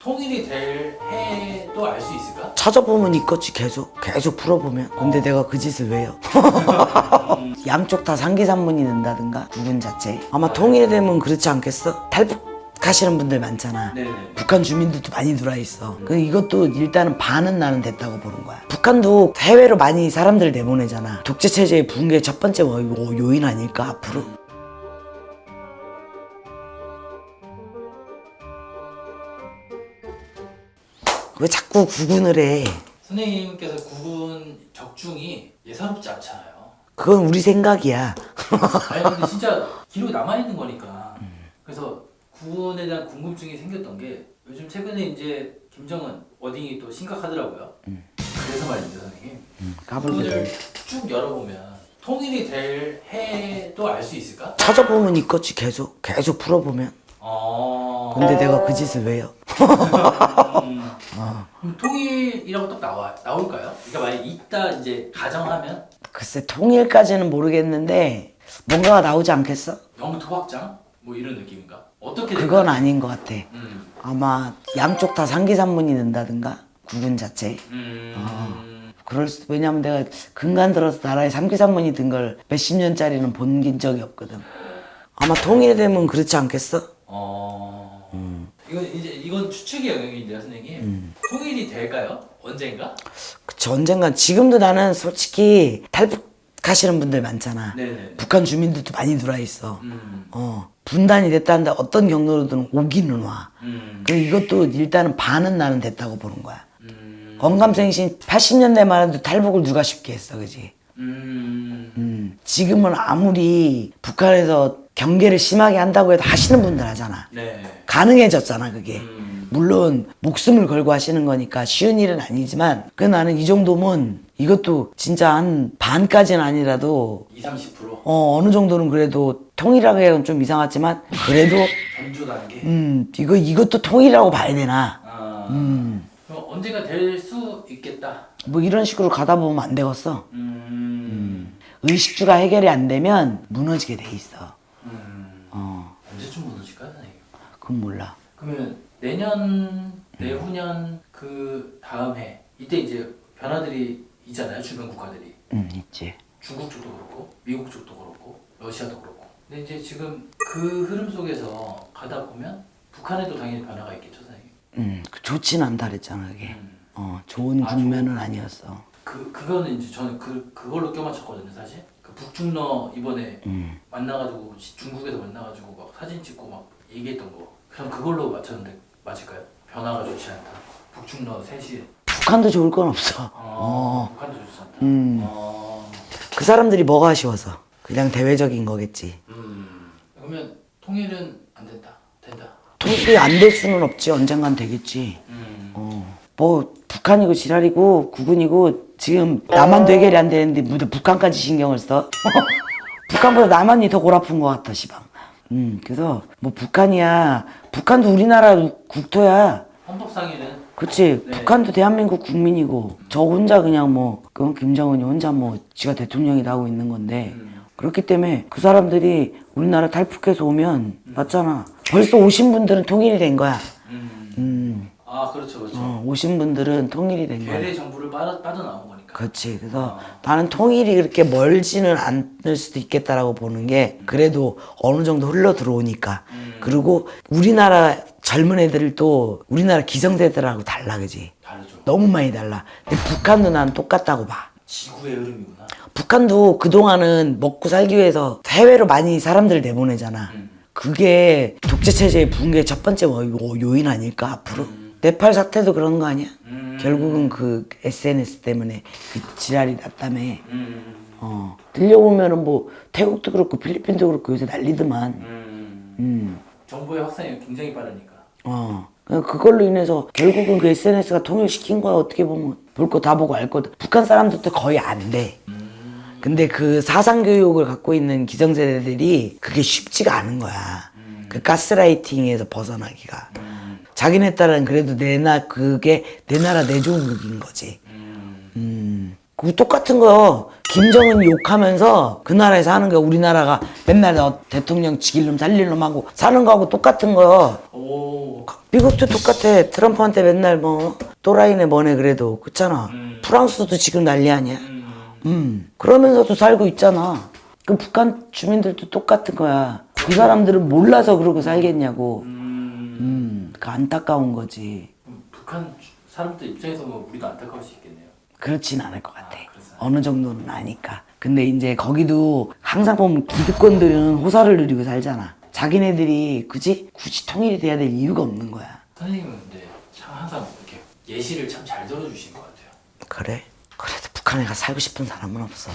통일이 될 해도 알 수 있을까? 찾아보면 있겠지. 계속 풀어보면. 근데 내가 그 짓을 왜요? 양쪽 다 상기산문이 된다든가 구분 자체 아마 통일되면 그렇지 않겠어? 탈북하시는 분들 많잖아. 네네. 북한 주민들도 많이 들어와 있어. 이것도 일단은 반은 나는 됐다고 보는 거야. 북한도 해외로 많이 사람들 내보내잖아. 독재체제의 붕괴의 첫 번째 요인 아닐까 앞으로? 왜 자꾸 구분을 해? 선생님께서 구분 적중이 예사롭지 않잖아요. 그건 우리 생각이야. 아니 근데 진짜 기록이 남아있는 거니까. 그래서 구분에 대한 궁금증이 생겼던 게 요즘 최근에 이제 김정은 워딩이 또 심각하더라고요. 그래서 말입니다, 선생님. 까불거려. 구분을 쭉 열어보면 통일이 될 해도 알 수 있을까? 찾아보면 있겠지. 계속 풀어보면. 근데 내가 그 짓을 왜요? 그럼 통일이라고 딱 나올까요? 그러니까 만약 있다 이제 가정하면 글쎄 통일까지는 모르겠는데 뭔가가 나오지 않겠어? 영토 확장 뭐 이런 느낌인가? 어떻게 그건 될까요? 아닌 것 같아. 아마 양쪽 다 상기산문이 된다든가 구분 자체. 왜냐면 내가 근간 들어서 나라에 상기산문이 든 걸 몇십 년짜리는 본 적이 없거든. 아마 통일되면 그렇지 않겠어? 이건 추측의 영역인데요, 선생님. 통일이 될까요? 언젠가? 그치, 언젠간. 지금도 나는 솔직히 탈북하시는 분들 많잖아. 네네. 북한 주민들도 많이 들어와 있어. 분단이 됐다는데 어떤 경로로든 오기는 와. 그리고 이것도 일단은 반은 나는 됐다고 보는 거야. 언감생신 80년대만 해도 탈북을 누가 쉽게 했어, 그지? 지금은 아무리 북한에서 경계를 심하게 한다고 해도 하시는 분들 하잖아. 네. 가능해졌잖아, 그게. 물론 목숨을 걸고 하시는 거니까 쉬운 일은 아니지만 그 나는 이 정도면 이것도 진짜 한 반까지는 아니라도 20-30%? 어느 정도는 그래도 통일하기에는 좀 이상하지만 그래도 전조 단계? 이것도 통일이라고 봐야 되나? 그럼 언젠가 될 수 있겠다. 뭐 이런 식으로 가다 보면 안 되겠어. 의식주가 해결이 안 되면 무너지게 돼 있어. 언제쯤 무너질까요, 선생님? 그건 몰라. 그러면 내년, 내후년 그 다음 해 이때 이제 변화들이 있잖아요, 주변 국가들이. 있지. 중국 쪽도 그렇고 미국 쪽도 그렇고 러시아도 그렇고. 근데 이제 지금 그 흐름 속에서 가다 보면 북한에도 당연히 변화가 있겠죠, 선생님. 좋지는 않다 그랬잖아, 그게. 좋은 국면은 아니었어. 그거는 이제 저는 그걸로 껴맞췄거든요, 사실. 그 북중러 이번에 만나가지고 중국에서 만나가지고 막 사진 찍고 막 얘기했던 거. 그냥 그걸로 맞췄는데 맞을까요? 변화가 좋지 않다. 북중러 셋이. 북한도 좋을 건 없어. 북한도 좋지 않다. 그 사람들이 뭐가 아쉬워서. 그냥 대외적인 거겠지. 그러면 통일은 안 된다. 된다. 통일이 안 될 수는 없지. 언젠간 되겠지. 뭐 북한이고 지랄이고 국군이고 지금 남한도 해결이 안 되는데 무대 북한까지 신경을 써? 북한보다 남한이 더 골아픈 것 같아, 시방. 그래서 뭐 북한이야. 북한도 우리나라 국토야. 헌법상에는. 그치. 네. 북한도 대한민국 국민이고 저 혼자 그냥 뭐 그건 김정은이 혼자 뭐 지가 대통령이다 하고 있는 건데 그렇기 때문에 그 사람들이 우리나라 탈북해서 오면 맞잖아. 벌써 오신 분들은 통일이 된 거야. 아, 그렇죠, 그렇죠. 오신 분들은 통일이 된 거야. 괴뢰 정부를 빠져나온 거니까. 그렇지. 그래서 나는 통일이 그렇게 멀지는 않을 수도 있겠다라고 보는 게 그래도 어느 정도 흘러 들어오니까. 그리고 우리나라 젊은 애들도 우리나라 기성세대들하고 달라, 그지? 다르죠. 너무 많이 달라. 근데 북한도 난 똑같다고 봐. 지구의 흐름이구나. 북한도 그동안은 먹고 살기 위해서 해외로 많이 사람들 내보내잖아. 그게 독재체제의 붕괴의 첫 번째 요인 아닐까, 앞으로? 네팔 사태도 그런 거 아니야? 결국은 그 SNS 때문에 그 지랄이 났다며. 들려보면은 뭐 태국도 그렇고 필리핀도 그렇고 요새 난리더만. 정보의 확산이 굉장히 빠르니까. 그걸로 인해서 결국은 그 SNS가 통일시킨 거야. 어떻게 보면 볼 거 다 보고 알 거다. 북한 사람들도 거의 안 돼. 근데 그 사상교육을 갖고 있는 기성세대들이 그게 쉽지가 않은 거야. 그 가스라이팅에서 벗어나기가. 자기네 딸은 그래도 그게 내 나라 내 조국인 거지. 그거 똑같은 거요. 김정은 욕하면서 그 나라에서 하는 거 우리나라가 맨날 대통령 죽일 놈 살릴 놈 하고 사는 거하고 똑같은 거요. 오. 미국도 똑같아. 트럼프한테 맨날 뭐 또라이네 뭐네 그래도 그렇잖아. 프랑스도 지금 난리 아니야. 그러면서도 살고 있잖아. 그럼 북한 주민들도 똑같은 거야. 그 사람들은 몰라서 그러고 살겠냐고. 그 안타까운 거지. 북한 사람들 입장에서 뭐 우리도 안타까울 수 있겠네요. 그렇진 않을 것 같아. 그래서. 어느 정도는 아니까. 근데 이제 거기도 항상 보면 기득권들은 호사를 누리고 살잖아. 자기네들이 굳이 통일이 돼야 될 이유가 없는 거야. 선생님은 근데 참 항상 이렇게 예시를 참 잘 들어주신 것 같아요. 그래? 그래도 북한에 가 살고 싶은 사람은 없어.